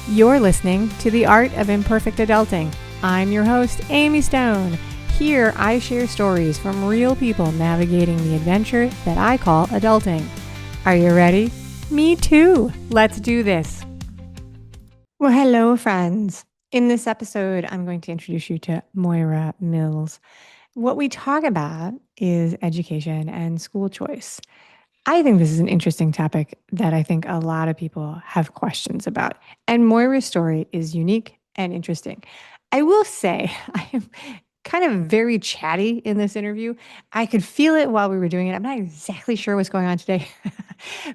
You're listening to The Art of Imperfect Adulting. I'm your host, Amy Stone. Here, I share stories from real people navigating the adventure that I call adulting. Are you ready? Me too. Let's do this. Well, hello, friends. In this episode, I'm going to introduce you to Moira Mills. What we talk about is education and school choice. I think this is an interesting topic that I think a lot of people have questions about. And Moira's story is unique and interesting. I will say, I am kind of very chatty in this interview. I could feel it while we were doing it. I'm not exactly sure what's going on today,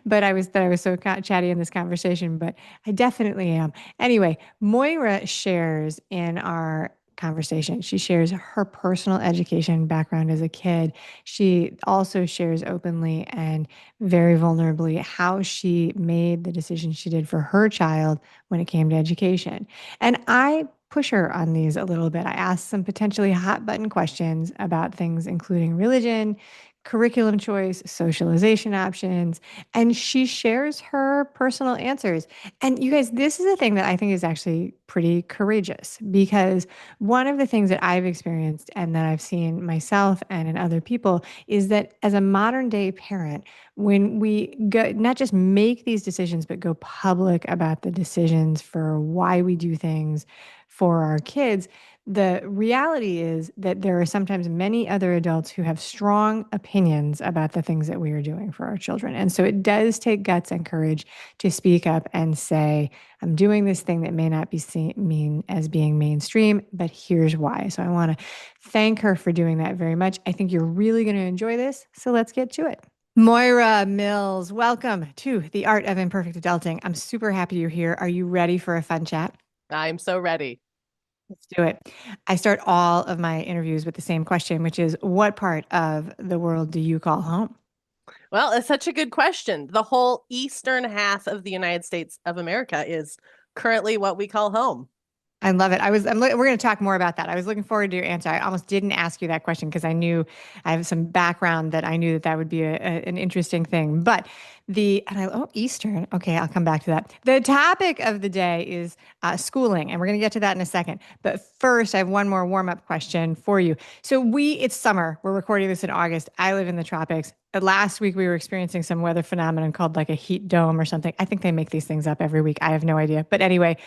but I was so chatty in this conversation, but I definitely am. Anyway, Moira shares in our conversation. She shares her personal education background as a kid. She also shares openly and very vulnerably how she made the decision she did for her child when it came to education. And I push her on these a little bit. I asked some potentially hot button questions about things including religion, curriculum choice, socialization options, and she shares her personal answers. And you guys, this is a thing that I think is actually pretty courageous because one of the things that I've experienced and that I've seen myself and in other people is that as a modern day parent, when we go not just make these decisions, but go public about the decisions for why we do things for our kids, the reality is that there are sometimes many other adults who have strong opinions about the things that we are doing for our children. And so it does take guts and courage to speak up and say, I'm doing this thing that may not be seen as being mainstream, but here's why. So I want to thank her for doing that very much. I think you're really going to enjoy this. So let's get to it. Moira Mills, welcome to The Art of Imperfect Adulting. I'm super happy you're here. Are you ready for a fun chat? I'm so ready. Let's do it. I start all of my interviews with the same question, which is what part of the world do you call home? Well, it's such a good question. The whole eastern half of the United States of America is currently what we call home. I love it. We're going to talk more about that. I was looking forward to your answer. I almost didn't ask you that question because I knew I have some background that I knew that would be an interesting thing. But Eastern. Okay, I'll come back to that. The topic of the day is schooling, and we're going to get to that in a second. But first, I have one more warm up question for you. So it's summer. We're recording this in August. I live in the tropics. Last week, we were experiencing some weather phenomenon called like a heat dome or something. I think they make these things up every week. I have no idea. But anyway,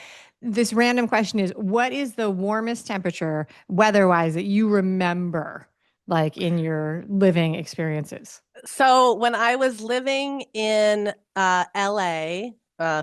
this random question is, what is the warmest temperature weather-wise that you remember, like in your living experiences? So when I was living in LA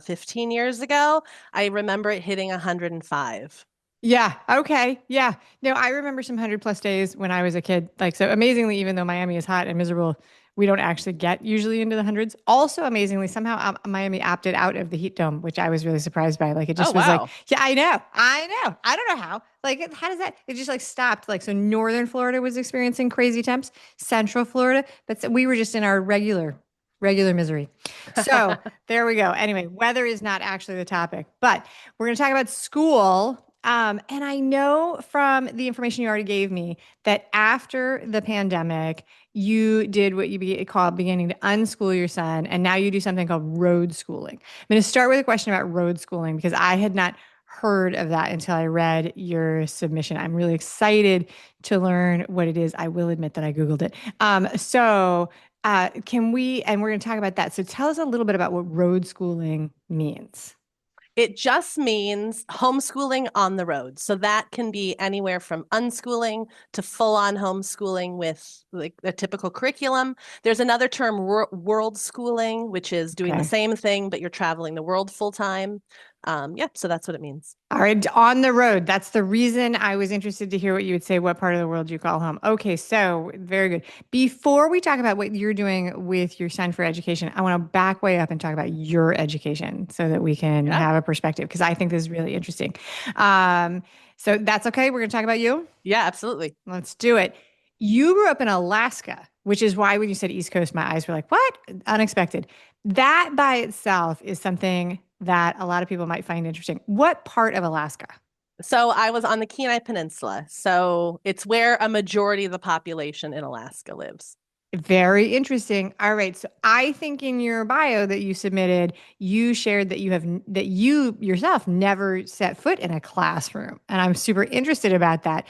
15 years ago, I remember it hitting 105. Yeah. Okay. Yeah. No, I remember some 100+ days when I was a kid. Like, so amazingly, even though Miami is hot and miserable, we don't actually get usually into the hundreds. Also, amazingly, somehow Miami opted out of the heat dome, which I was really surprised by. Like, it just Oh, was like, wow. yeah, I know. I don't know how. Like, how does that? It just like stopped. Like, so northern Florida was experiencing crazy temps, central Florida, but we were just in our regular misery. So there we go. Anyway, weather is not actually the topic, but we're going to talk about school. And I know from the information you already gave me that after the pandemic, you did what you call beginning to unschool your son, and now you do something called road schooling. I'm going to start with a question about road schooling because I had not heard of that until I read your submission. I'm really excited to learn what it is. I will admit that I Googled it. Can we, and we're going to talk about that. So tell us a little bit about what road schooling means. It just means homeschooling on the road. So that can be anywhere from unschooling to full-on homeschooling with like a typical curriculum. There's another term, world schooling, which is doing the same thing, but you're traveling the world full time. So that's what it means. All right, on the road. That's the reason I was interested to hear what you would say, what part of the world you call home. Okay, so very good. Before we talk about what you're doing with your son for education, I want to back way up and talk about your education so that we can have a perspective, because I think this is really interesting. So that's okay. We're going to talk about you? Yeah, absolutely. Let's do it. You grew up in Alaska, which is why when you said East Coast, my eyes were like, what? Unexpected. That by itself is something that a lot of people might find interesting. What part of Alaska? So I was on the Kenai Peninsula. So it's where a majority of the population in Alaska lives. Very interesting. All right. So I think in your bio that you submitted, you shared that that you yourself never set foot in a classroom. And I'm super interested about that.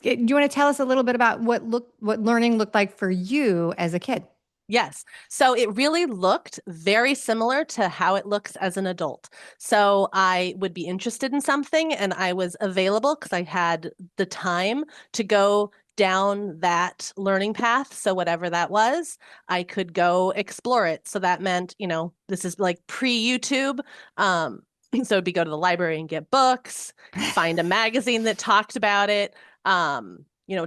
Do you want to tell us a little bit about what learning looked like for you as a kid? Yes. So it really looked very similar to how it looks as an adult. So I would be interested in something and I was available because I had the time to go down that learning path. So whatever that was, I could go explore it. So that meant, this is like pre-YouTube. So it'd be go to the library and get books, find a magazine that talked about it.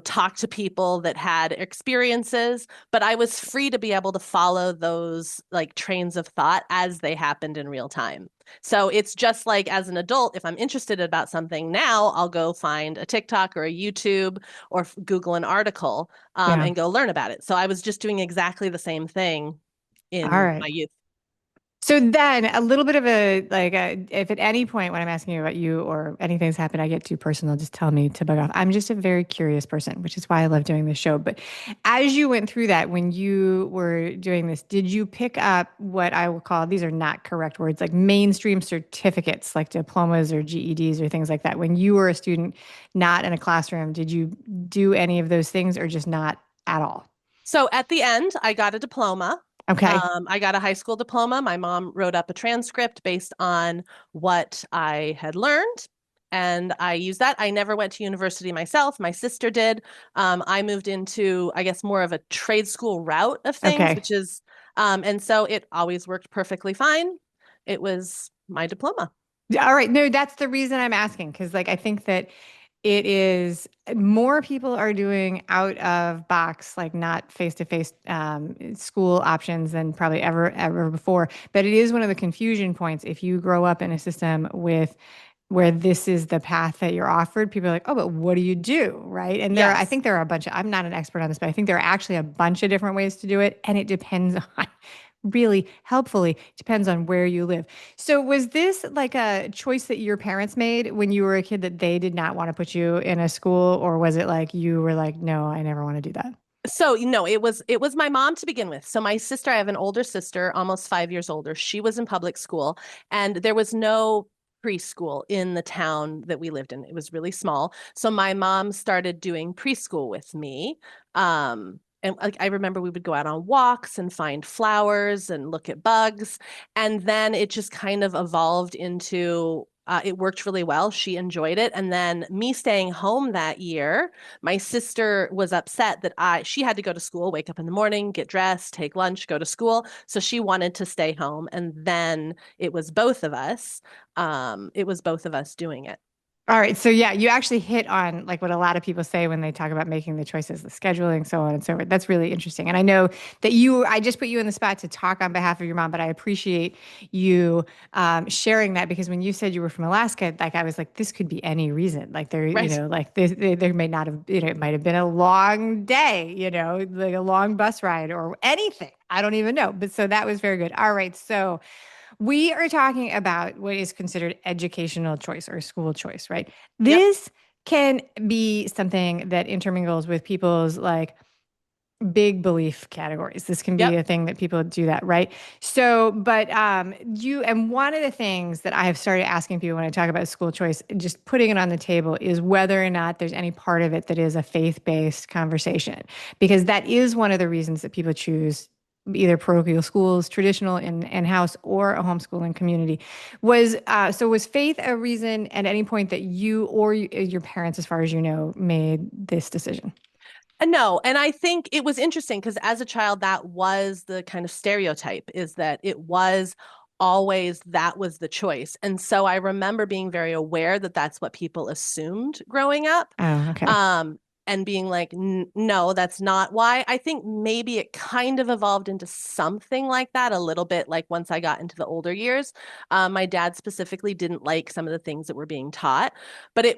Talk to people that had experiences, but I was free to be able to follow those like trains of thought as they happened in real time. So it's just like as an adult, if I'm interested about something now, I'll go find a TikTok or a YouTube or Google an article Yeah. and go learn about it. So I was just doing exactly the same thing All in right. my youth. So then a little bit of if at any point when I'm asking you about you or anything's happened, I get too personal, just tell me to bug off. I'm just a very curious person, which is why I love doing this show. But as you went through that, when you were doing this, did you pick up what I will call, these are not correct words, like mainstream certificates, like diplomas or GEDs or things like that? When you were a student, not in a classroom, did you do any of those things or just not at all? So at the end, I got a diploma. Okay. I got a high school diploma. My mom wrote up a transcript based on what I had learned, and I used that. I never went to university myself. My sister did. I moved into, I guess, more of a trade school route of things, Okay. which is, and so it always worked perfectly fine. It was my diploma. All right. No, that's the reason I'm asking because, like, I think that it is more people are doing out of box, like not face to face school options than probably ever before. But it is one of the confusion points if you grow up in a system with where this is the path that you're offered. People are like, oh, but what do you do? Right. And I Yes. think there are a bunch of, I'm not an expert on this, but I think there are actually a bunch of different ways to do it. And it depends on, really helpfully depends on where you live. So was this like a choice that your parents made when you were a kid that they did not want to put you in a school, or was it like you were like, no, I never want to do that? So, it was my mom to begin with. So my sister, I have an older sister, almost 5 years older. She was in public school, and there was no preschool in the town that we lived in. It was really small. So my mom started doing preschool with me. And like I remember we would go out on walks and find flowers and look at bugs. And then it just kind of evolved into it worked really well. She enjoyed it. And then me staying home that year, my sister was upset that she had to go to school, wake up in the morning, get dressed, take lunch, go to school. So she wanted to stay home. And then it was both of us. It was both of us doing it. All right. So yeah, you actually hit on like what a lot of people say when they talk about making the choices, the scheduling, so on and so forth. That's really interesting. And I know that I just put you in the spot to talk on behalf of your mom, but I appreciate you sharing that because when you said you were from Alaska, like I was like, this could be any reason. Like Right. like there may not have, it might have been a long day, like a long bus ride or anything. I don't even know. But so that was very good. All right. So we are talking about what is considered educational choice or school choice, right? Yep. This can be something that intermingles with people's like big belief categories. This can be Yep. a thing that people do that, right? So, but and one of the things that I have started asking people when I talk about school choice, just putting it on the table, is whether or not there's any part of it that is a faith-based conversation, because that is one of the reasons that people choose either parochial schools, traditional in-house, or a homeschooling community. Was faith a reason at any point that you or your parents, as far as you know, made this decision? No, and I think it was interesting because as a child, that was the kind of stereotype is that it was always that was the choice. And so I remember being very aware that that's what people assumed growing up. Oh, okay. Um, and being like, no, that's not why. I think maybe it kind of evolved into something like that a little bit, like once I got into the older years. My dad specifically didn't like some of the things that were being taught, but it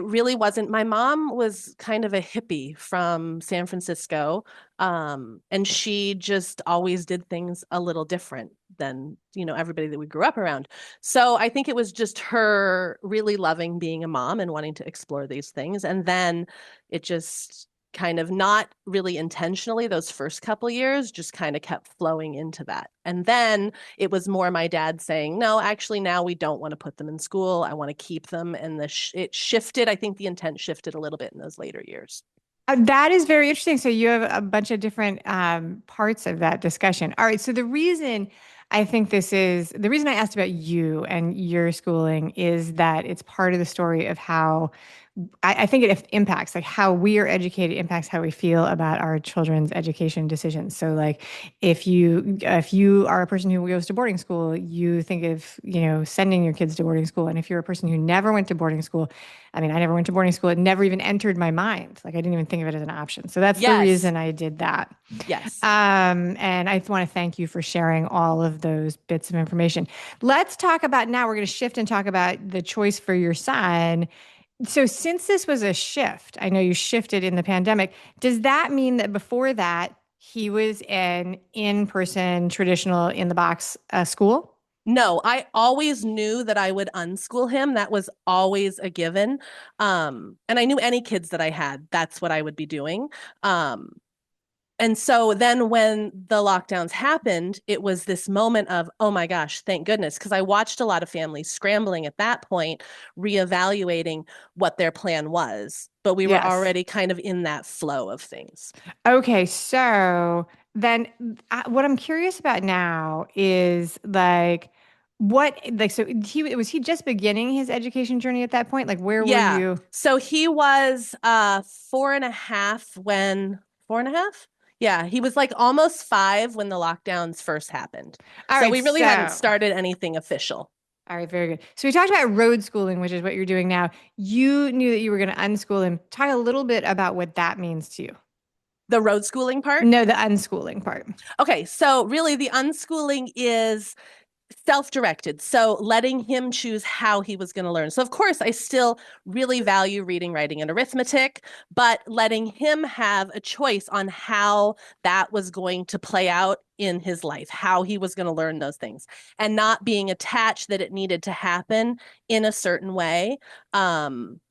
really wasn't. My mom was kind of a hippie from San Francisco. And she just always did things a little different than, everybody that we grew up around. So I think it was just her really loving being a mom and wanting to explore these things. And then it just kind of not really intentionally those first couple years, just kind of kept flowing into that. And then it was more my dad saying, no, actually now we don't want to put them in school. I want to keep them. And it shifted. I think the intent shifted a little bit in those later years. That is very interesting. So you have a bunch of different parts of that discussion. All right. So the reason I think the reason I asked about you and your schooling is that it's part of the story of how I think it impacts like how we are educated impacts how we feel about our children's education decisions. So like if you are a person who goes to boarding school, you think of, sending your kids to boarding school. And if you're a person who never went to boarding school, I mean, I never went to boarding school. It never even entered my mind. Like I didn't even think of it as an option. So that's the Yes. reason I did that. Yes. And I want to thank you for sharing all of those bits of information. Let's talk about now, we're going to shift and talk about the choice for your son. So, since this was a shift, I know you shifted in the pandemic. Does that mean that before that, he was an in-person, traditional, in-the-box school? No, I always knew that I would unschool him. That was always a given. And I knew any kids that I had, that's what I would be doing. Um, And so then when the lockdowns happened, it was this moment of, oh my gosh, thank goodness. Because I watched a lot of families scrambling at that point, reevaluating what their plan was. But we were Yes. already kind of in that flow of things. Okay, so then what I'm curious about now is so he just beginning his education journey at that point? Like where were Yeah. you? So he was 4.5 when 4.5? Yeah, he was like almost 5 when the lockdowns first happened. All So right, we really hadn't so started anything official. all right, very good. So we talked about road schooling, which is what you're doing now. You knew that you were going to unschool him. Talk a little bit about what that means to you. The road schooling part. No, the unschooling part. Okay, so really the unschooling is self-directed. So letting him choose how he was going to learn. So of course, I still really value reading, writing, and arithmetic, but letting him have a choice on how that was going to play out in his life, how he was going to learn those things, and not being attached that it needed to happen in a certain way. And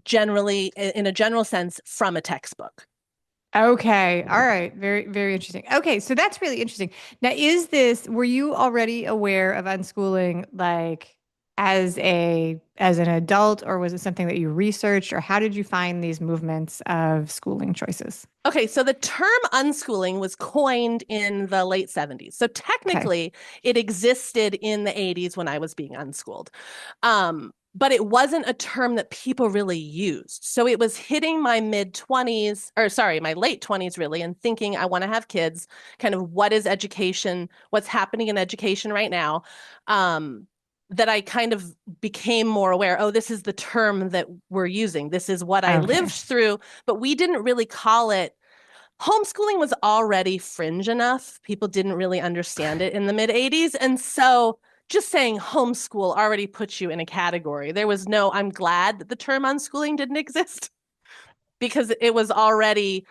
generally, in a general sense, from a textbook. Okay. All right. Very, very interesting. Okay. So that's really interesting. Now, were you already aware of unschooling like as an adult, or was it something that you researched, or how did you find these movements of schooling choices? Okay, so the term unschooling was coined in the late 70s. So Okay. technically, it existed in the 80s when I was being unschooled. But it wasn't a term that people really used. So it was hitting my mid 20s, or sorry, my late 20s, really, and thinking I want to have kids. Kind of what is education? What's happening in education right now? That I kind of became more aware, oh, this is the term that we're using. This is what I Okay. lived through, but we didn't really call it. Homeschooling was already fringe enough. People didn't really understand it in the mid 80s. And so just saying homeschool already puts you in a category. There was no, I'm glad that the term unschooling didn't exist because it was already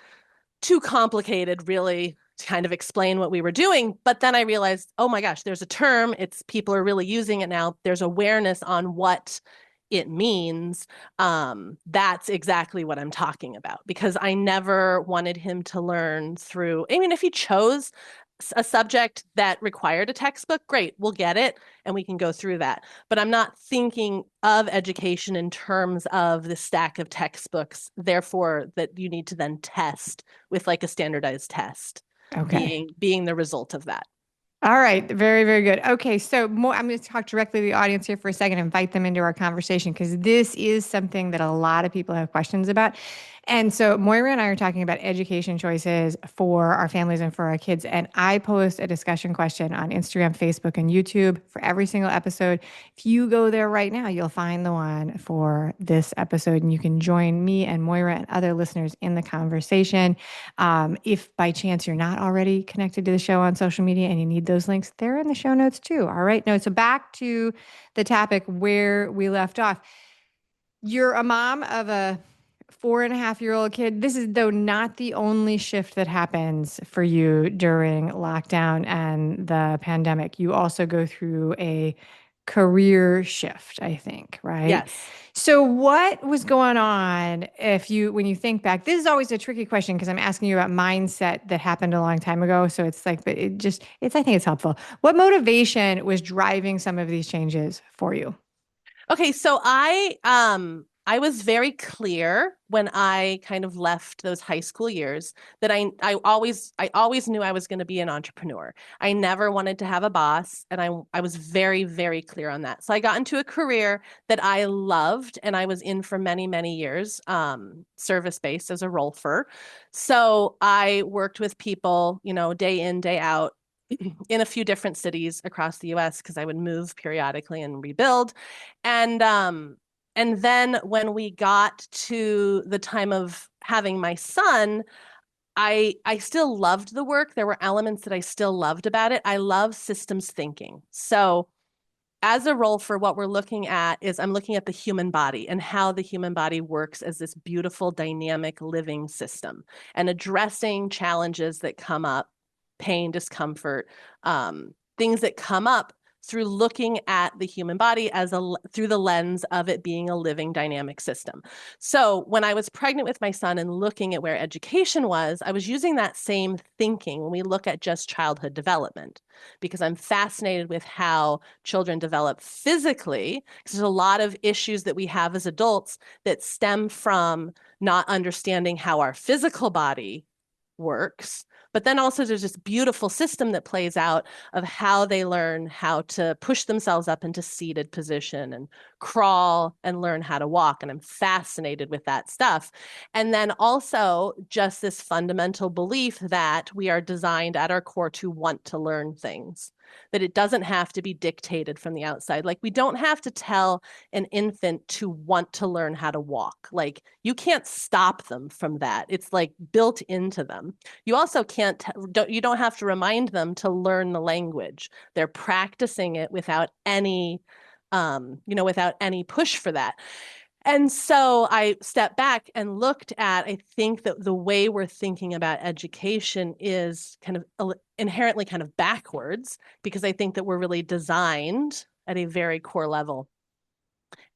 too complicated, really, to kind of explain what we were doing. But then I realized, oh my gosh, there's a term. It's people are really using it now. There's awareness on what it means. That's exactly what I'm talking about because I never wanted him to learn through. I mean, if he chose a subject that required a textbook, great, we'll get it and we can go through that. But I'm not thinking of education in terms of the stack of textbooks, therefore, that you need to then test with like a standardized test Okay. being the result of that. All right, very, very good. Okay, so I'm going to talk directly to the audience here for a second, invite them into our conversation because this is something that a lot of people have questions about. And so Moira and I are talking about education choices for our families and for our kids. And I post a discussion question on Instagram, Facebook, and YouTube for every single episode. If you go there right now, you'll find the one for this episode, and you can join me and Moira and other listeners in the conversation. If by chance you're not already connected to the show on social media and you need those links, they're in the show notes too. All right. No, so back to the topic where we left off. You're a mom of a 4.5-year-old kid. This is, though, not the only shift that happens for you during lockdown and the pandemic. You also go through a career shift, I think, right? Yes. So what was going on when you think back? This is always a tricky question because I'm asking you about mindset that happened a long time ago. So it's like, but I think it's helpful. What motivation was driving some of these changes for you? Okay, so I was very clear when I kind of left those high school years that I always knew I was going to be an entrepreneur. I never wanted to have a boss, and I was very, very clear on that. So I got into a career that I loved and I was in for many, many years, service-based as a rolfer. So I worked with people, day in, day out in a few different cities across the US because I would move periodically and rebuild. And then when we got to the time of having my son, I still loved the work. There were elements that I still loved about it. I love systems thinking. So as a role for what we're looking at is I'm looking at the human body and how the human body works as this beautiful, dynamic, living system and addressing challenges that come up, pain, discomfort, things that come up through looking at the human body through the lens of it being a living dynamic system. So when I was pregnant with my son and looking at where education was, I was using that same thinking when we look at just childhood development, because I'm fascinated with how children develop physically, because there's a lot of issues that we have as adults that stem from not understanding how our physical body works. But then also there's this beautiful system that plays out of how they learn how to push themselves up into seated position and crawl and learn how to walk. And I'm fascinated with that stuff. And then also just this fundamental belief that we are designed at our core to want to learn things, that it doesn't have to be dictated from the outside. Like we don't have to tell an infant to want to learn how to walk. Like you can't stop them from that. It's like built into them. You also you don't have to remind them to learn the language. They're practicing it without any without any push for that. And so I stepped back and looked at, I think that the way we're thinking about education is kind of inherently kind of backwards, because I think that we're really designed at a very core level.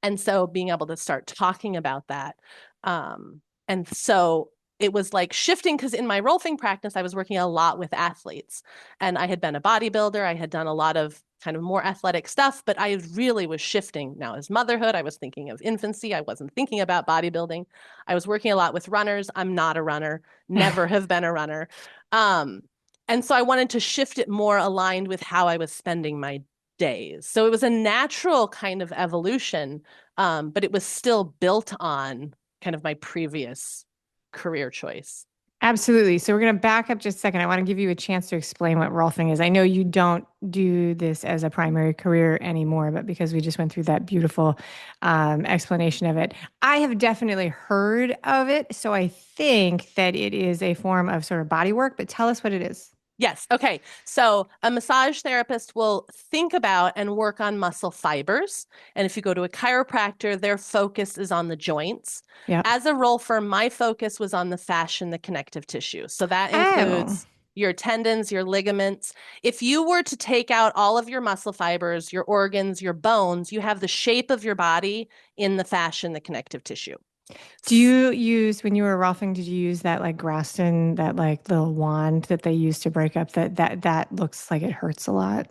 And so being able to start talking about that. And so it was like shifting, because in my Rolfing practice, I was working a lot with athletes, and I had been a bodybuilder. I had done a lot of kind of more athletic stuff, but I really was shifting now as motherhood. I was thinking of infancy. I wasn't thinking about bodybuilding. I was working a lot with runners. I'm not a runner, never have been a runner. And so I wanted to shift it more aligned with how I was spending my days. So it was a natural kind of evolution, but it was still built on kind of my previous career choice. Absolutely. So we're going to back up just a second. I want to give you a chance to explain what Rolfing is. I know you don't do this as a primary career anymore, but because we just went through that beautiful explanation of it, I have definitely heard of it. So I think that it is a form of sort of body work, but tell us what it is. Yes. Okay. So a massage therapist will think about and work on muscle fibers. And if you go to a chiropractor, their focus is on the joints. Yeah. As a role for my focus was on the fascia and the connective tissue. So that Oh, includes your tendons, your ligaments. If you were to take out all of your muscle fibers, your organs, your bones, you have the shape of your body in the fascia and the connective tissue. do you use, when you were Rolfing, did you use that like Graston, that like little wand that they use to break up that looks like it hurts a lot?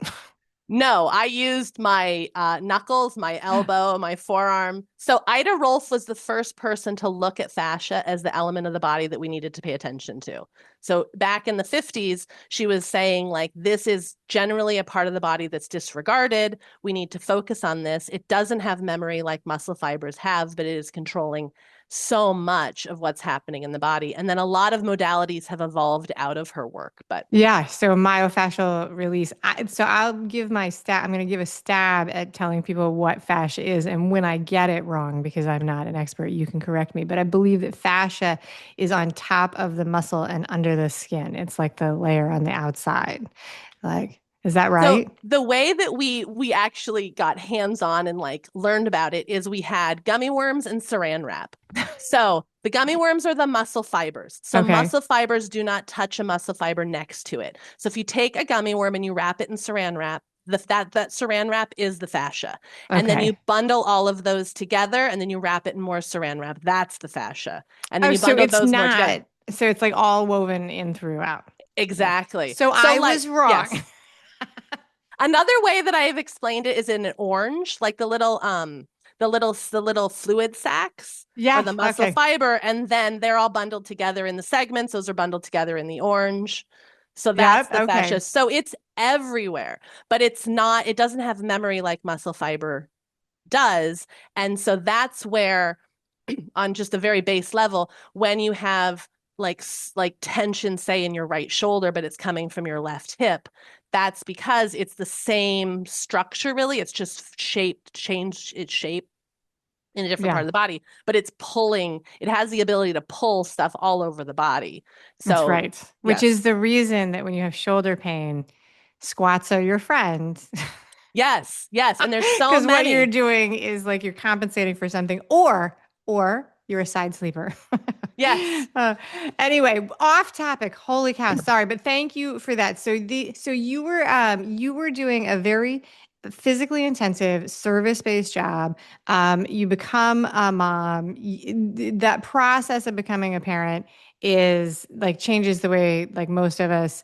No, I used my knuckles, my elbow, my forearm. So Ida Rolf was the first person to look at fascia as the element of the body that we needed to pay attention to. So back in the 50s, she was saying, like, this is generally a part of the body that's disregarded. We need to focus on this. It doesn't have memory like muscle fibers have, but it is controlling so much of what's happening in the body. And then a lot of modalities have evolved out of her work. But Yeah, so myofascial release. So I'll give my stab. I'm going to give a stab at telling people what fascia is, and when I get it wrong, because I'm not an expert, you can correct me. But I believe that fascia is on top of the muscle and under the skin. It's like the layer on the outside. Like, is that so right? the way that we actually got hands-on and like learned about it is we had gummy worms and saran wrap. So the gummy worms are the muscle fibers. So Okay. muscle fibers do not touch a muscle fiber next to it. So if you take a gummy worm and you wrap it in saran wrap, that saran wrap is the fascia. And then you Okay. bundle all of those together and then you wrap it in more saran wrap. That's the fascia. And then Oh, you so bundle it's those more together. not. So it's like all woven in throughout. Yeah. Exactly. So So I like, was wrong. yes. Another way that I have explained it is in an orange, like the little fluid sacs or Yeah. the muscle Okay. fiber, and then they're all bundled together in the segments. Those are bundled together in the orange. So that's Yep. the fascia. Okay. So it's everywhere, but it doesn't have memory like muscle fiber does. And so that's where, on just a very base level, when you have like tension, say in your right shoulder, but it's coming from your left hip, that's because it's the same structure, really. It's just changed its shape in a different part Yeah. of the body, but it has the ability to pull stuff all over the body. That's So, right. Which is yes, the reason that when you have shoulder pain, squats are your friend. yes, yes. And there's so Because what you're many. doing is like you're compensating for something, or you're a side sleeper. Yes. Uh, anyway, off topic. Holy cow! Sorry, but thank you for that. So you were doing a very physically intensive service-based job. You become a mom. That process of becoming a parent is like changes the way like most of us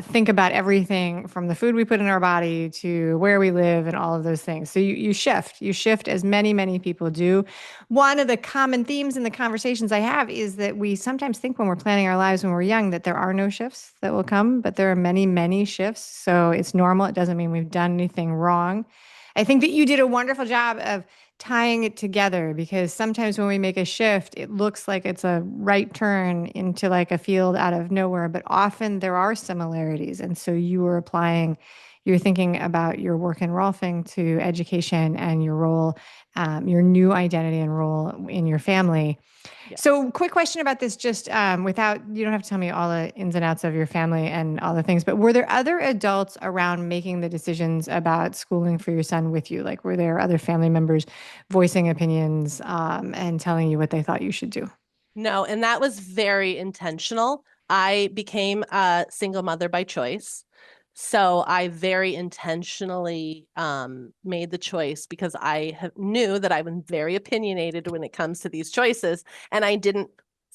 think about everything from the food we put in our body to where we live and all of those things. So you shift as many people do. One of the common themes in the conversations I have is that we sometimes think when we're planning our lives when we're young that there are no shifts that will come, but there are many shifts. So it's normal. It doesn't mean we've done anything wrong. I think that you did a wonderful job of tying it together because sometimes when we make a shift, it looks like it's a right turn into like a field out of nowhere, but often there are similarities. And so you're thinking about your work in Rolfing to education and your role, your new identity and role in your family. Yes. So, quick question about this, just without, you don't have to tell me all the ins and outs of your family and all the things, but were there other adults around making the decisions about schooling for your son with you? Like, were there other family members voicing opinions and telling you what they thought you should do? No, and that was very intentional. I became a single mother by choice. So I very intentionally made the choice because knew that I was very opinionated when it comes to these choices, and I didn't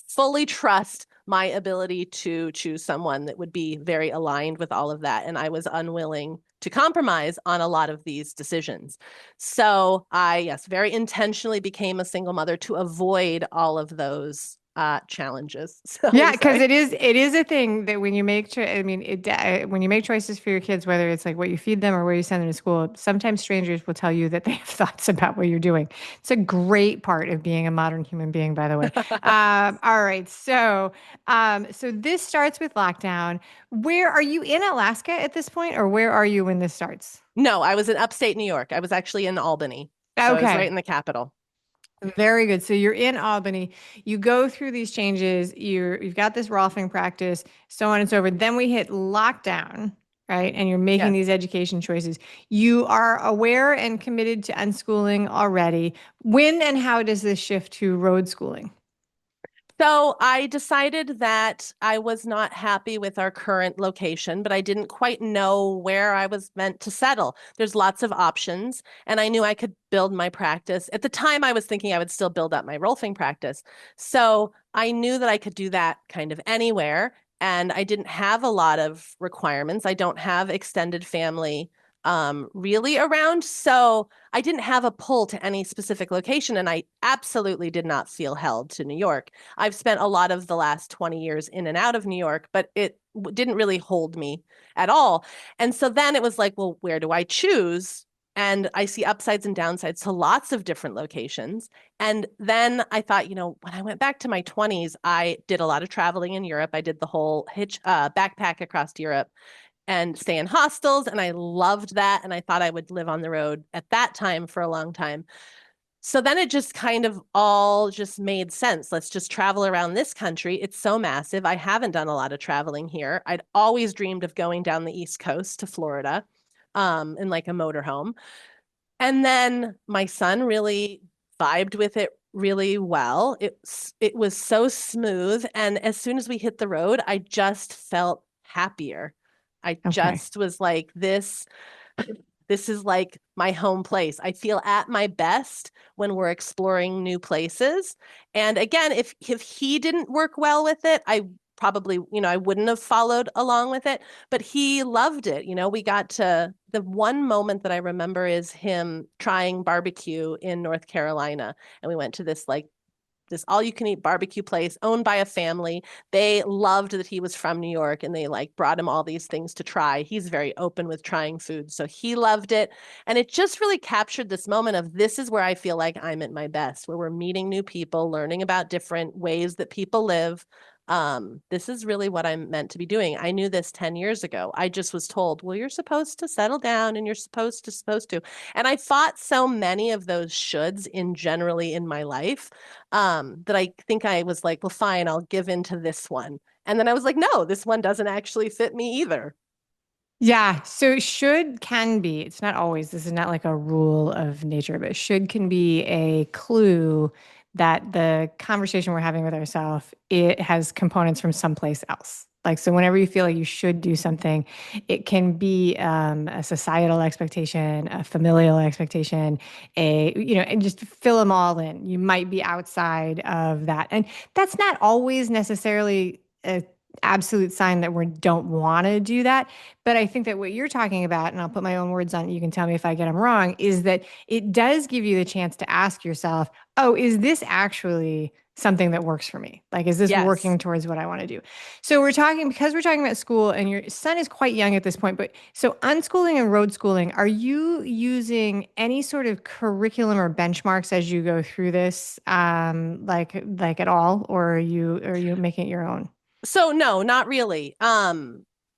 fully trust my ability to choose someone that would be very aligned with all of that. And I was unwilling to compromise on a lot of these decisions. So I, yes, very intentionally became a single mother to avoid all of those challenges. So Yeah, I'm because sorry. it is a thing that when you I mean, when you make choices for your kids, whether it's like what you feed them or where you send them to school, sometimes strangers will tell you that they have thoughts about what you're doing. It's a great part of being a modern human being, by the way. All right, so this starts with lockdown. Where are you in Alaska at this point, or where are you when this starts? No, I was in upstate New York. I was actually in Albany. So I was right Okay. in the capital. Very good. So you're in Albany. You go through these changes. You've got this Rolfing practice, so on and so forth. Then we hit lockdown, right? And you're making Yes. these education choices. You are aware and committed to unschooling already. When and how does this shift to road schooling? So I decided that I was not happy with our current location, but I didn't quite know where I was meant to settle. There's lots of options, and I knew I could build my practice. At the time, I was thinking I would still build up my Rolfing practice. So I knew that I could do that kind of anywhere, and I didn't have a lot of requirements. I don't have extended family really around. So I didn't have a pull to any specific location, and I absolutely did not feel held to New York. I've spent a lot of the last 20 years in and out of New York, but it didn't really hold me at all. And so then it was like, well, where do I choose? And I see upsides and downsides to lots of different locations. And then I thought, when I went back to my 20s, I did a lot of traveling in Europe. I did the whole backpack across Europe and stay in hostels. And I loved that. And I thought I would live on the road at that time for a long time. So then it just kind of all just made sense. Let's just travel around this country. It's so massive. I haven't done a lot of traveling here. I'd always dreamed of going down the East Coast to Florida, in like a motorhome. And then my son really vibed with it really well. It was so smooth. And as soon as we hit the road, I just felt happier. I Okay. just was like, this This is like my home place. I feel at my best when we're exploring new places. And again, if he didn't work well with it, I probably, I wouldn't have followed along with it, but he loved it. We got to the one moment that I remember is him trying barbecue in North Carolina. And we went to this all you can eat barbecue place owned by a family. They loved that he was from New York and they like brought him all these things to try. He's very open with trying food. So he loved it. And it just really captured this moment of this is where I feel like I'm at my best, where we're meeting new people, learning about different ways that people live. This is really what I'm meant to be doing. I knew this 10 years ago. I just was told, well, you're supposed to settle down and you're supposed to. And I fought so many of those shoulds in generally in my life that I think I was like, well, fine, I'll give in to this one. And then I was like, no, this one doesn't actually fit me either. Yeah, so should can be, it's not always, this is not like a rule of nature, but should can be a clue that the conversation we're having with ourselves, it has components from someplace else. Like, so whenever you feel like you should do something, it can be a societal expectation, a familial expectation, and just fill them all in. You might be outside of that. And that's not always necessarily a absolute sign that we don't want to do that. But I think that what you're talking about, and I'll put my own words on it, you can tell me if I get them wrong, is that it does give you the chance to ask yourself, oh, is this actually something that works for me? Like, is this Yes. working towards what I want to do? So because we're talking about school and your son is quite young at this point, but so unschooling and road schooling, are you using any sort of curriculum or benchmarks as you go through this, like at all, or are you making it your own? So no, not really. I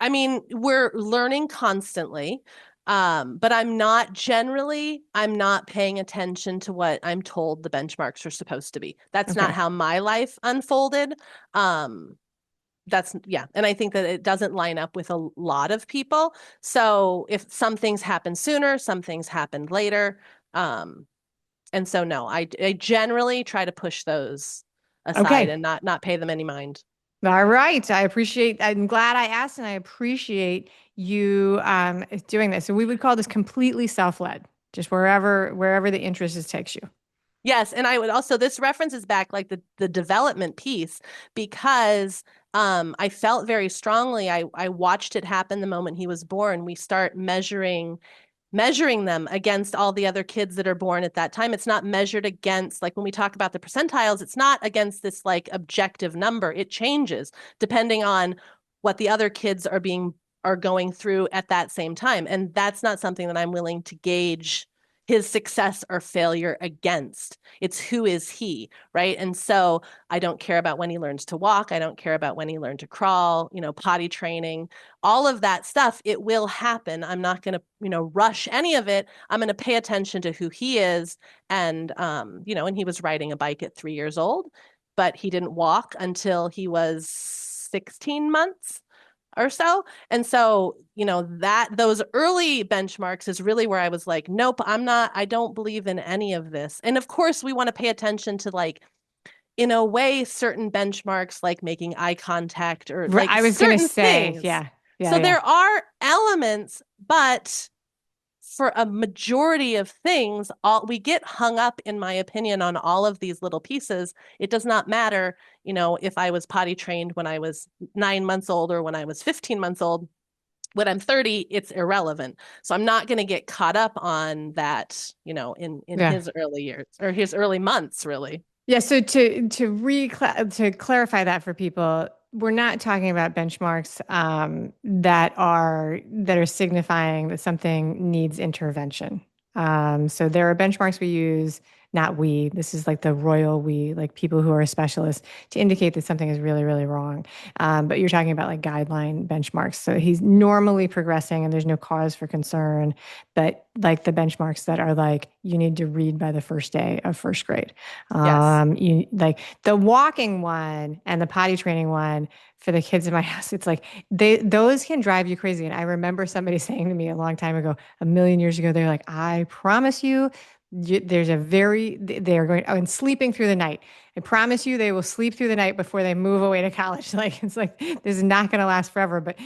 mean, we're learning constantly. But I'm not paying attention to what I'm told the benchmarks are supposed to be. That's not Okay. how my life unfolded. Um, yeah. And I think that it doesn't line up with a lot of people. So if some things happen sooner, some things happened later. Um, and so no, I generally try to push those aside Okay. and not pay them any mind. All right. I'm glad I asked and I appreciate you doing this. So we would call this completely self-led, just wherever the interest is takes you. Yes, and I would also this references back like the development piece because I felt very strongly I watched it happen the moment he was born. We start measuring them against all the other kids that are born at that time. It's not measured against, like when we talk about the percentiles, it's not against this like objective number. It changes depending on what the other kids are going through at that same time. And that's not something that I'm willing to gauge his success or failure against. It's who is he, right? And so I don't care about when he learns to walk. I don't care about when he learned to crawl, potty training, all of that stuff. It will happen. I'm not going to, rush any of it. I'm going to pay attention to who he is. And, and he was riding a bike at 3 years old, but he didn't walk until he was 16 months or so. And so, that those early benchmarks is really where I was like, nope, I don't believe in any of this. And of course, we want to pay attention to like, in a way, certain benchmarks like making eye contact or like I was gonna certain say, things. yeah, yeah, So yeah. there are elements, but for a majority of things, all we get hung up, in my opinion, on all of these little pieces. It does not matter, if I was potty trained when I was 9 months old or when I was 15 months old. When I'm 30, it's irrelevant. So I'm not going to get caught up on that, in Yeah. his early years or his early months, really. Yeah, so to clarify that for people, we're not talking about benchmarks that are signifying that something needs intervention. So there are benchmarks we use, not we. This is like the royal we, like people who are specialists to indicate that something is really, really wrong. But you're talking about like guideline benchmarks. So he's normally progressing and there's no cause for concern. But like the benchmarks that are like you need to read by the first day of first grade. Yes. You like the walking one and the potty training one for the kids in my house. It's like those can drive you crazy. And I remember somebody saying to me a long time ago, a million years ago, they're like, I promise you, They are going, oh, and sleeping through the night. I promise you, they will sleep through the night before they move away to college. Like, it's like, this is not going to last forever. But,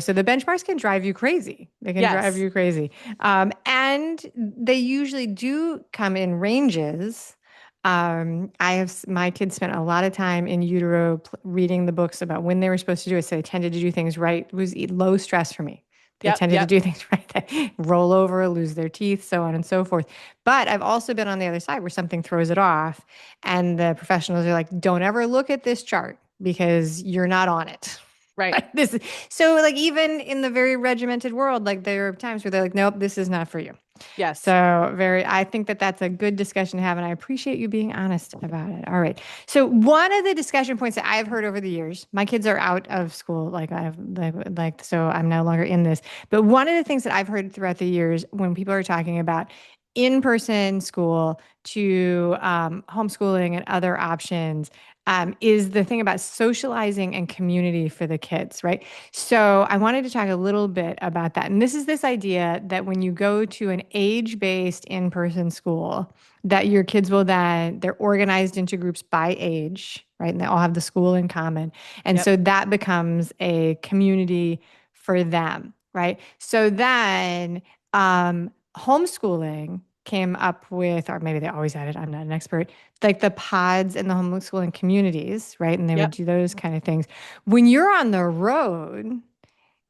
so the benchmarks can drive you crazy. They can drive Yes. you crazy. And they usually do come in ranges. My kids spent a lot of time in utero reading the books about when they were supposed to do it. So they tended to do things right. It was low stress for me. They Yep. tended to Yep. do things right, they roll over, lose their teeth, so on and so forth. But I've also been on the other side where something throws it off, and the professionals are like, "Don't ever look at this chart because you're not on it." Right. This so like even in the very regimented world, like there are times where they're like, "Nope, this is not for you." Yes. So I think that that's a good discussion to have, and I appreciate you being honest about it. All right. So one of the discussion points that I've heard over the years, my kids are out of school, so I'm no longer in this. But one of the things that I've heard throughout the years when people are talking about in-person school to homeschooling and other options is the thing about socializing and community for the kids, right? So I wanted to talk a little bit about that. And this is this idea that when you go to an age-based in-person school, that your kids they're organized into groups by age, right? And they all have the school in common. And Yep. so that becomes a community for them, right? So then homeschooling came up with, or maybe they always had it, I'm not an expert, like the pods and the homeschooling communities, right? And they would Yep. do those kind of things. When you're on the road,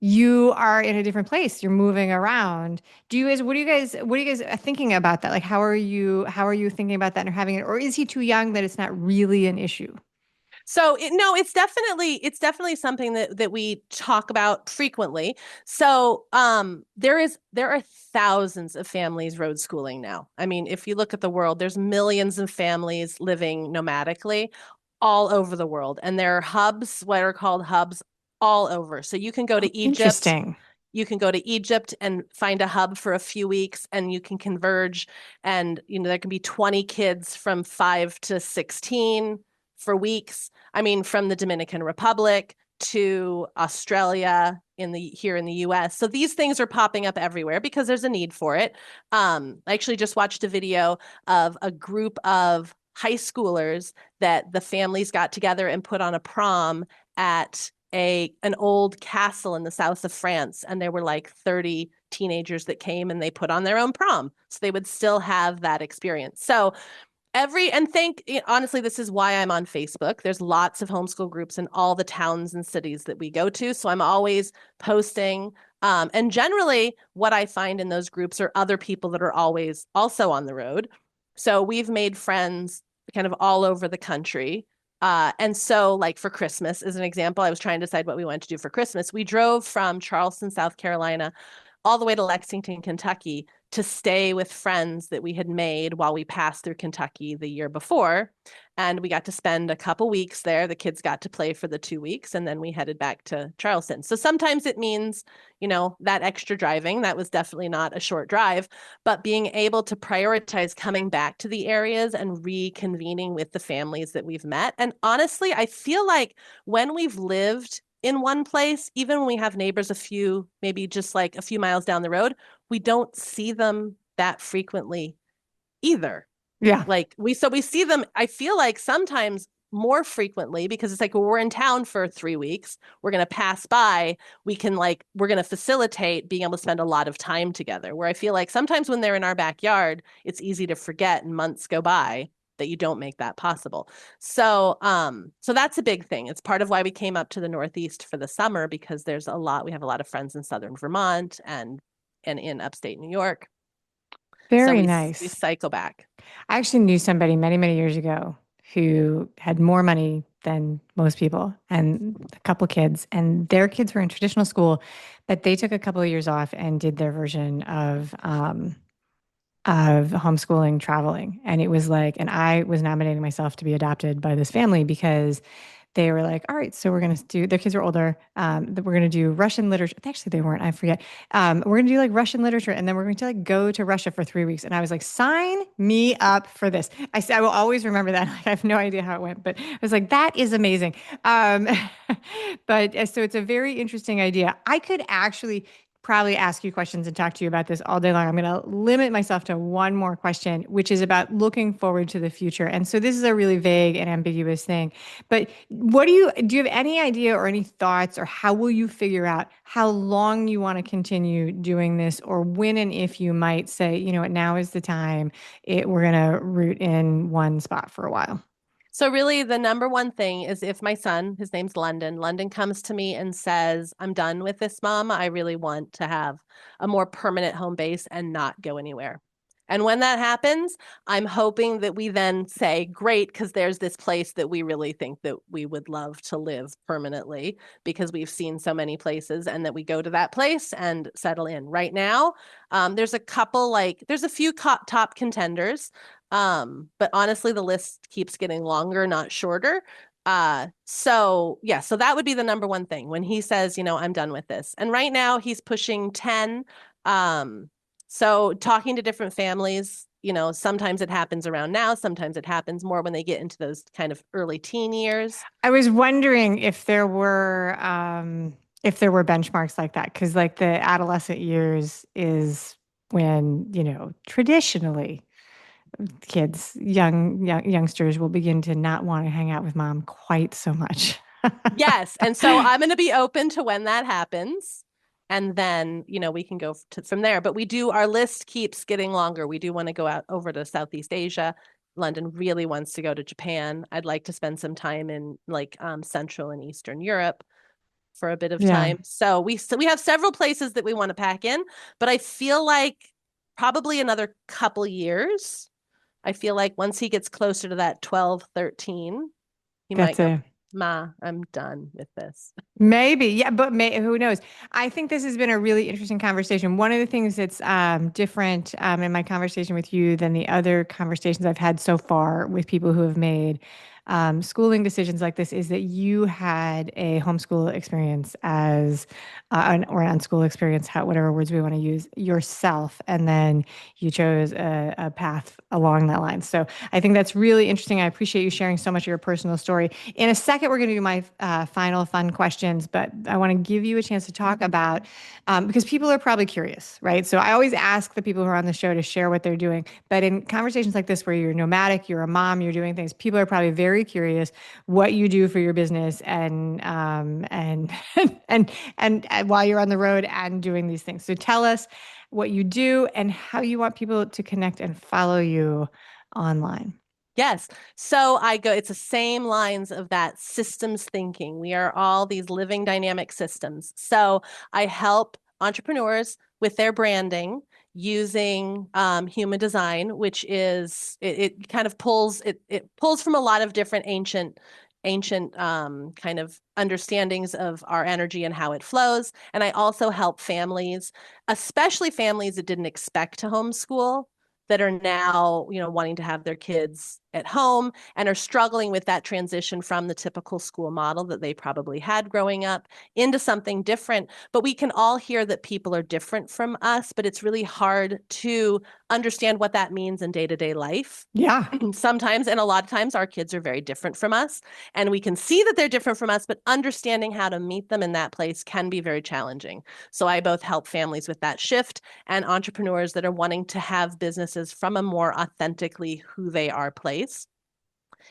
you are in a different place. You're moving around. What are you guys thinking about that? Like, how are you thinking about that and having it, or is he too young that it's not really an issue? So no, it's definitely something that we talk about frequently. So there are thousands of families road schooling now. I mean, if you look at the world, there's millions of families living nomadically all over the world, and there are hubs, what are called hubs, all over. So you can go Oh, to Egypt. interesting. You can go to Egypt and find a hub for a few weeks, and you can converge. And there can be 20 kids from 5 to 16 for weeks. I mean, from the Dominican Republic to Australia here in the US. So these things are popping up everywhere because there's a need for it. I actually just watched a video of a group of high schoolers that the families got together and put on a prom at an old castle in the south of France, and there were like 30 teenagers that came and they put on their own prom, so they would still have that experience. So honestly, this is why I'm on Facebook. There's lots of homeschool groups in all the towns and cities that we go to, so I'm always posting. And generally, what I find in those groups are other people that are always also on the road. So we've made friends kind of all over the country. And so, like for Christmas, as an example, I was trying to decide what we wanted to do for Christmas. We drove from Charleston, South Carolina, all the way to Lexington, Kentucky, to stay with friends that we had made while we passed through Kentucky the year before. And we got to spend a couple weeks there. The kids got to play for the 2 weeks, and then we headed back to Charleston. So sometimes it means, that extra driving. That was definitely not a short drive, but being able to prioritize coming back to the areas and reconvening with the families that we've met. And honestly, I feel like when we've lived in one place, even when we have neighbors maybe just like a few miles down the road, we don't see them that frequently either. Yeah. Like we see them, I feel like sometimes more frequently, because it's like, well, we're in town for 3 weeks, we're going to pass by, we're going to facilitate being able to spend a lot of time together. Where I feel like sometimes when they're in our backyard, it's easy to forget and months go by that you don't make that possible. So that's a big thing. It's part of why we came up to the Northeast for the summer, because we have a lot of friends in Southern Vermont and in upstate New York. So Very we nice. cycle back. I actually knew somebody many, many years ago who had more money than most people and a couple kids, and their kids were in traditional school, but they took a couple of years off and did their version of homeschooling traveling. And it was like, and I was nominating myself to be adopted by this family because they were like, all right, so we're going to do, their kids are older. That we're going to do Russian literature. Actually, they weren't, I forget. We're going to do like Russian literature. And then we're going to like go to Russia for 3 weeks. And I was like, sign me up for this. I said, I will always remember that. Like, I have no idea how it went, but I was like, that is amazing. But so it's a very interesting idea. I could actually, probably ask you questions and talk to you about this all day long. I'm going to limit myself to one more question, which is about looking forward to the future. And so this is a really vague and ambiguous thing, but do you have any idea or any thoughts, or how will you figure out how long you want to continue doing this, or when and if you might say, you know what, now is the time, we're going to root in one spot for a while? So really the number one thing is if my son, his name's London comes to me and says, I'm done with this, Mom. I really want to have a more permanent home base and not go anywhere. And when that happens, I'm hoping that we then say, great, because there's this place that we really think that we would love to live permanently because we've seen so many places, and that we go to that place and settle in. Right now, there's a few top contenders. But honestly, the list keeps getting longer, not shorter. So that would be the number one thing when he says, I'm done with this. And right now he's pushing 10. So talking to different families, sometimes it happens around now, sometimes it happens more when they get into those kind of early teen years. I was wondering if there were benchmarks like that, because like the adolescent years is when, traditionally youngsters will begin to not want to hang out with mom quite so much. Yes. And so I'm going to be open to when that happens. And then, we can go from there. But our list keeps getting longer. We do want to go out over to Southeast Asia. London really wants to go to Japan. I'd like to spend some time in Central and Eastern Europe for a bit of Yeah. time. So we have several places that we want to pack in, but I feel like probably another couple years. I feel like once he gets closer to that 12, 13, he might That's go, a Ma, I'm done with this. Maybe, yeah, but who knows? I think this has been a really interesting conversation. One of the things that's different in my conversation with you than the other conversations I've had so far with people who have made schooling decisions like this is that you had a homeschool experience or an unschool experience, whatever words we want to use, yourself, and then you chose a path along that line. So I think that's really interesting. I appreciate you sharing so much of your personal story. In a second, we're going to do my final fun questions, but I want to give you a chance to talk about, because people are probably curious, right? So I always ask the people who are on the show to share what they're doing. But in conversations like this, where you're nomadic, you're a mom, you're doing things, people are probably very curious what you do for your business and while you're on the road and doing these things. So tell us what you do and how you want people to connect and follow you online. Yes. So it's the same lines of that systems thinking. We are all these living dynamic systems. So I help entrepreneurs with their branding using human design, which is it kind of pulls from a lot of different ancient kind of understandings of our energy and how it flows. And I also help families, especially families that didn't expect to homeschool, that are now, wanting to have their kids at home and are struggling with that transition from the typical school model that they probably had growing up into something different. But we can all hear that people are different from us, but it's really hard to understand what that means in day-to-day life. Yeah. Sometimes, and a lot of times, our kids are very different from us, and we can see that they're different from us, but understanding how to meet them in that place can be very challenging. So I both help families with that shift and entrepreneurs that are wanting to have businesses from a more authentically who they are place.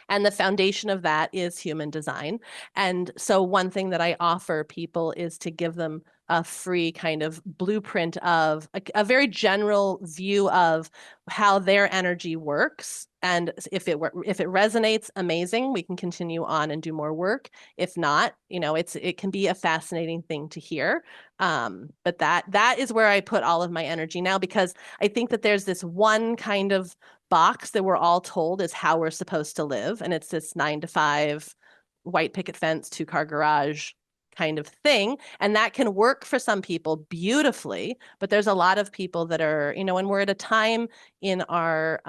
And the foundation of that is human design. And so one thing that I offer people is to give them a free kind of blueprint of a very general view of how their energy works. And if it resonates, amazing, we can continue on and do more work. If not, it can be a fascinating thing to hear. But that is where I put all of my energy now, because I think that there's this one kind of box that we're all told is how we're supposed to live. And it's this 9 to 5, white picket fence, 2-car garage kind of thing. And that can work for some people beautifully, but there's a lot of people that are, and we're at a time in our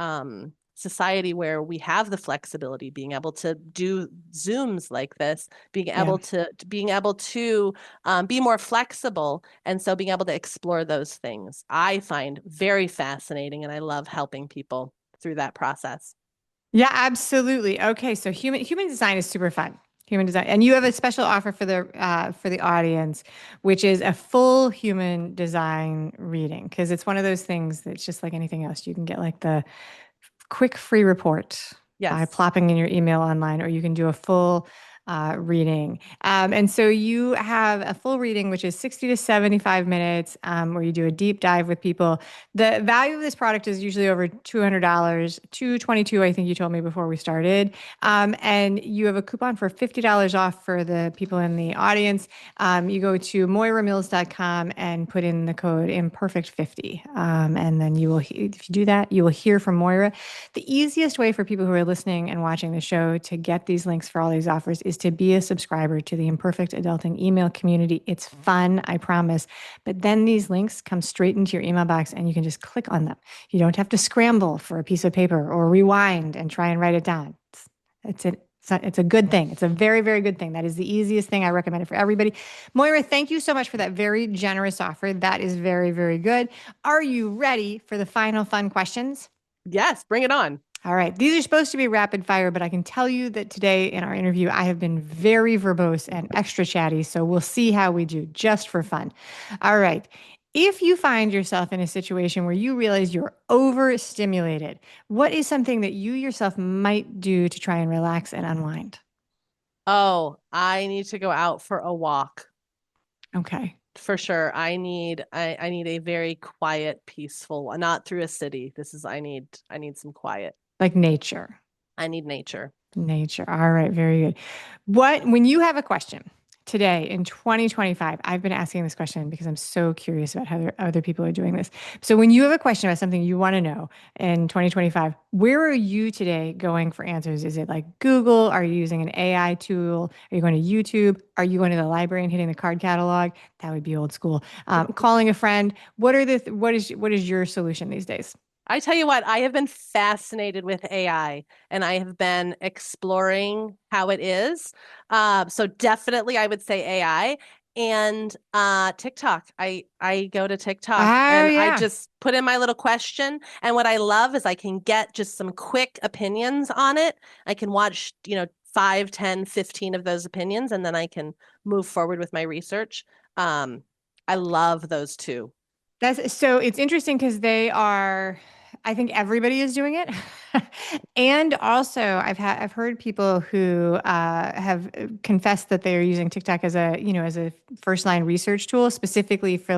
society where we have the flexibility, being able to do Zooms like this, being able to be more flexible. And so being able to explore those things, I find very fascinating, and I love helping people through that process. Yeah, absolutely. Okay, so human design is super fun. Human design. And you have a special offer for the audience, which is a full human design reading, because it's one of those things that's just like anything else. You can get like the quick free report by Yes. plopping in your email online, or you can do a full reading. And so you have a full reading, which is 60 to 75 minutes, where you do a deep dive with people. The value of this product is usually over $200, $222, I think you told me before we started. And you have a coupon for $50 off for the people in the audience. You go to moiramills.com and put in the code imperfect50. And then you will, if you do that, you will hear from Moira. The easiest way for people who are listening and watching the show to get these links for all these offers is to be a subscriber to the Imperfect Adulting email community. It's fun, I promise. But then these links come straight into your email box and you can just click on them. You don't have to scramble for a piece of paper or rewind and try and write it down. It's a good thing. It's a very, very good thing. That is the easiest thing. I recommend it for everybody. Moira, thank you so much for that very generous offer. That is very, very good. Are you ready for the final fun questions? Yes, bring it on. All right. These are supposed to be rapid fire, but I can tell you that today in our interview, I have been very verbose and extra chatty. So we'll see how we do just for fun. All right. If you find yourself in a situation where you realize you're overstimulated, what is something that you yourself might do to try and relax and unwind? Oh, I need to go out for a walk. Okay. For sure. I need a very quiet, peaceful one, not through a city. I need some quiet. Like nature. I need nature. Nature. All right. Very good. When you have a question today in 2025, I've been asking this question because I'm so curious about how other people are doing this. So when you have a question about something you want to know in 2025, where are you today going for answers? Is it like Google? Are you using an AI tool? Are you going to YouTube? Are you going to the library and hitting the card catalog? That would be old school. Calling a friend. What is your solution these days? I tell you what, I have been fascinated with AI and I have been exploring how it is. So definitely I would say AI and TikTok. I go to TikTok and I just put in my little question. And what I love is I can get just some quick opinions on it. I can watch, 5, 10, 15 of those opinions, and then I can move forward with my research. I love those two. So it's interesting because I think everybody is doing it. And also I've heard people who have confessed that they are using TikTok as a first line research tool, specifically for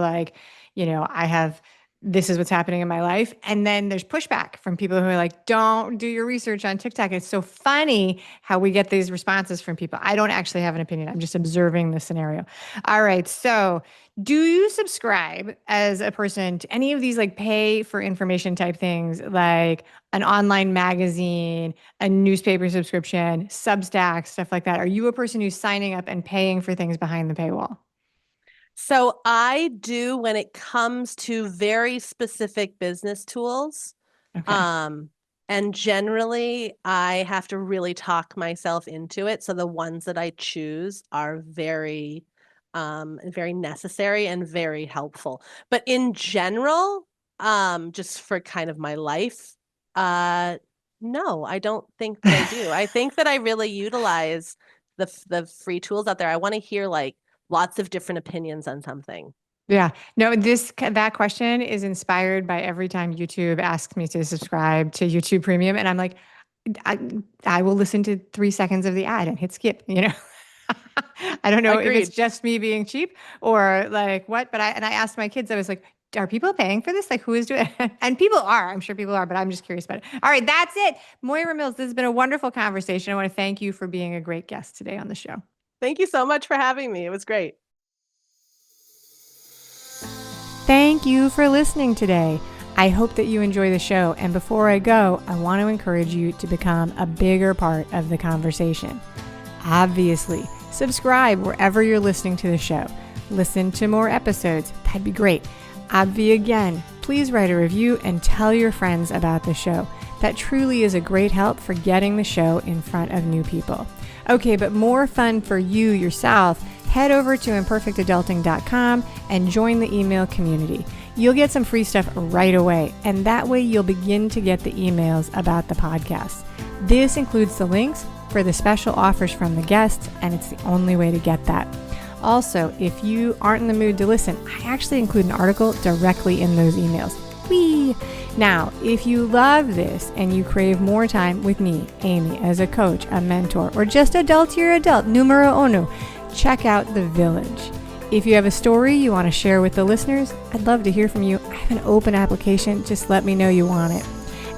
this is what's happening in my life. And then there's pushback from people who are like, don't do your research on TikTok. It's so funny how we get these responses from people. I don't actually have an opinion. I'm just observing the scenario. All right. So do you subscribe as a person to any of these like pay for information type things, like an online magazine, a newspaper subscription, Substack, stuff like that? Are you a person who's signing up and paying for things behind the paywall? So I do when it comes to very specific business tools. Okay. And generally I have to really talk myself into it. So the ones that I choose are very, very necessary and very helpful. But in general, just for kind of my life, no, I don't think that I do. I think that I really utilize the free tools out there. I want to hear like lots of different opinions on something. Yeah. No, that question is inspired by every time YouTube asks me to subscribe to YouTube Premium. And I'm like, I will listen to 3 seconds of the ad and hit skip, I don't know if it's just me being cheap or like what, but I asked my kids, I was like, are people paying for this? Like who is doing it? And people are, I'm sure people are, but I'm just curious about it. All right. That's it. Moira Mills, this has been a wonderful conversation. I want to thank you for being a great guest today on the show. Thank you so much for having me. It was great. Thank you for listening today. I hope that you enjoy the show. And before I go, I want to encourage you to become a bigger part of the conversation. Obviously, subscribe wherever you're listening to the show. Listen to more episodes. That'd be great. Again, please write a review and tell your friends about the show. That truly is a great help for getting the show in front of new people. Okay, but more fun for you yourself. Head over to imperfectadulting.com and join the email community. You'll get some free stuff right away, and that way you'll begin to get the emails about the podcast. This includes the links for the special offers from the guests, and it's the only way to get that. Also, if you aren't in the mood to listen, I actually include an article directly in those emails. Whee! Now, if you love this and you crave more time with me, Amy, as a coach, a mentor, or just adult your adult, numero uno, check out The Village. If you have a story you want to share with the listeners, I'd love to hear from you. I have an open application. Just let me know you want it.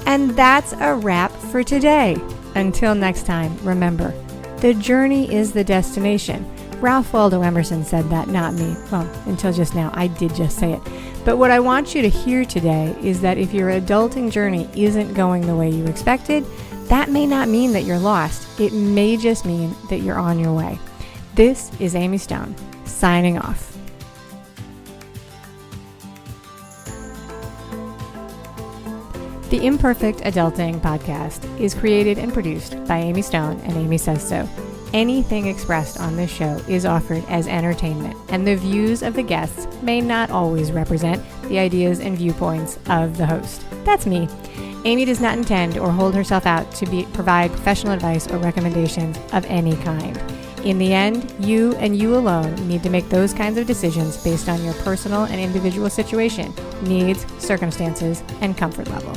And that's a wrap for today. Until next time, remember, the journey is the destination. Ralph Waldo Emerson said that, not me. Well, until just now, I did just say it. But what I want you to hear today is that if your adulting journey isn't going the way you expected, that may not mean that you're lost. It may just mean that you're on your way. This is Amy Stone, signing off. The Imperfect Adulting podcast is created and produced by Amy Stone and Amy Says So. Anything expressed on this show is offered as entertainment, and the views of the guests may not always represent the ideas and viewpoints of the host. That's me. Amy does not intend or hold herself out to provide professional advice or recommendations of any kind. In the end, you and you alone need to make those kinds of decisions based on your personal and individual situation, needs, circumstances, and comfort level.